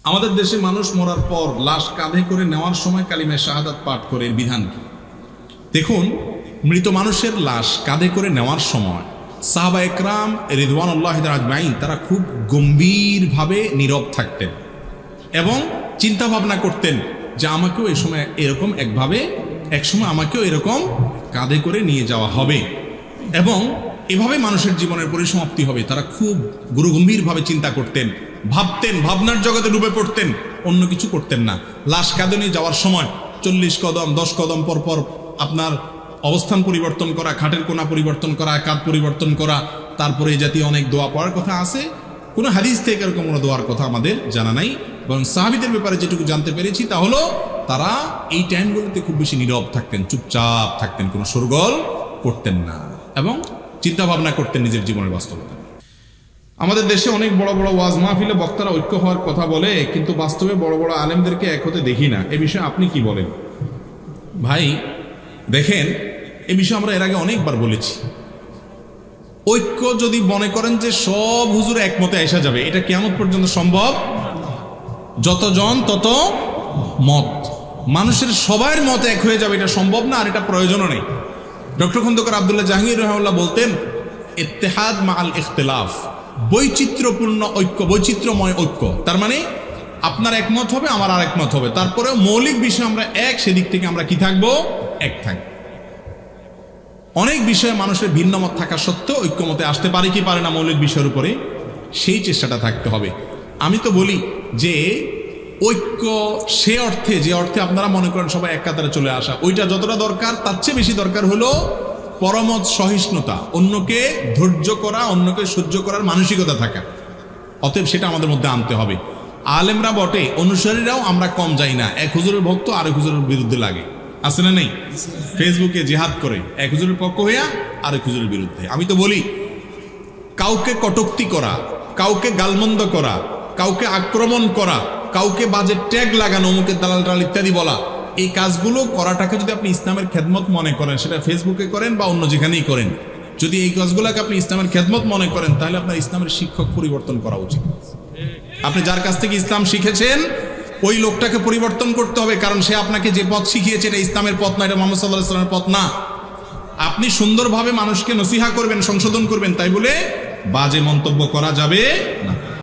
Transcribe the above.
আমাদের দেশে মানুষ মরার পর লাশ কাঁধে করে নেওয়ার সময় কালিমা শাহাদাত পাঠ করে বিধান কি? দেখুন, মৃত মানুষের লাশ কাঁধে করে নেওয়ার সময় সাহাবা একরাম রিদওয়ানুল্লাহ আজমাইন তারা খুব গম্ভীরভাবে নীরব থাকতেন এবং চিন্তা ভাবনা করতেন যে আমাকেও এই সময় এরকম একসময় আমাকেও এরকম কাঁধে করে নিয়ে যাওয়া হবে এবং এভাবে মানুষের জীবনের পরিসমাপ্তি হবে। তারা খুব গুরুগম্ভীরভাবে চিন্তা করতেন, ভাবতেন, ভাবনার জগতে ডুবে পড়তেন, অন্য কিছু করতেন না। লাশ কাঁধে নিয়ে যাওয়ার সময় 40 কদম 10 কদম পরপর আপনার অবস্থান পরিবর্তন করা, খাটের কোনা পরিবর্তন করা, কাঁধ পরিবর্তন করা, তারপরে এই জাতীয় অনেক দোয়া পড়ার কথা আছে। কোনো হাদিস থেকে এরকম কোনো দোয়ার কথা আমাদের জানা নাই, বরং সাহাবীদের ব্যাপারে যেটুকু জানতে পেরেছি তা হলো তারা এই টাইমগুলোতে খুব বেশি নীরব থাকতেন, চুপচাপ থাকতেন, কোনো শোরগোল করতেন না এবং চিন্তা ভাবনা করতেন নিজের জীবনের বাস্তবতা। আমাদের দেশে অনেক বড় বড় ওয়াজ মাহফিলে বক্তারা ঐক্য হওয়ার কথা বলে, কিন্তু বাস্তবে বড় বড় আলেমদেরকে এক হতে দেখি না। এ বিষয়ে আপনি কি বলেন? ভাই দেখেন, এ বিষয়ে আমরা এর আগে অনেকবার বলেছি, ঐক্য যদি মনে করেন যে সব হুজুর একমতে আসা যাবে, এটা কিয়ামত পর্যন্ত সম্ভব? যতজন তত মত, মানুষের সবার মত এক হয়ে যাবে, এটা সম্ভব না, আর এটা প্রয়োজনও নেই। ডক্টর খন্দকার আব্দুল্লাহ জাহাঙ্গীর রাহিমাহুল্লাহ বলতেন, ইত্তেহাদ মাআল ইখতিলাফ, বৈচিত্র্যপূর্ণ ঐক্য, বৈচিত্র্যময় ঐক্য। তার মানে আপনার একমত হবে, আমার আর একমত হবে, তারপরে মৌলিক বিষয় আমরা এক, সেদিক থেকে আমরা কি থাকবো? এক থাকবো। অনেক বিষয়ে মানুষের ভিন্ন মত থাকা সত্ত্বেও ঐক্যমতে আসতে পারে কি পারে না মৌলিক বিষয়ের উপরে, সেই চেষ্টাটা থাকতে হবে। আমি তো বলি যে ঐক্য সে অর্থে, যে অর্থে আপনারা মনে করেন সবাই এক কাতারে চলে আসা, ওইটা যতটা দরকার তার চেয়ে বেশি দরকার হলো পরমত সহিষ্ণুতা, অন্যকে ধৈর্য করা, অন্যকে সহ্য করার মানসিকতা থাকা। অতএব সেটা আমাদের মধ্যে আনতে হবে। আলেমরা বটে, অনুসারীরাও আমরা কম যাই না, এক হুজুরের ভক্ত আরেক হুজুরের বিরুদ্ধে লাগে, আছে না নেই? ফেসবুকে জিহাদ করে এক হুজুরের পক্ষ হইয়া আরেক হুজুরের বিরুদ্ধে। আমি তো বলি, কাউকে কটূক্তি করা, কাউকে গালমন্দ করা, কাউকে আক্রমণ করা, কাউকে বাজে ট্যাগ লাগানো, অমুকের দালাল টালাল ইত্যাদি বলা, এই কাজগুলো করাটাকে যদি আপনি ইসলামের খেদমত মনে করেন, সেটা ফেসবুকে করেন বা অন্য যেখানেই করেন, যদি এই কাজগুলোকে আপনি ইসলামের খেদমত মনে করেন, তাহলে আপনার ইসলামের শিক্ষক পরিবর্তন করা উচিত। আপনি যার কাছ থেকে ইসলাম শিখেছেন ওই লোকটাকে পরিবর্তন করতে হবে, কারণ সে আপনাকে যে পথ শিখিয়েছে এটা ইসলামের পথ না, এটা মুহাম্মদ সাল্লাল্লাহু আলাইহি ওয়াসাল্লামের পথ না। আপনি সুন্দরভাবে মানুষকে নসিহা করবেন, সংশোধন করবেন, তাই বলে বাজে মন্তব্য করা যাবে না।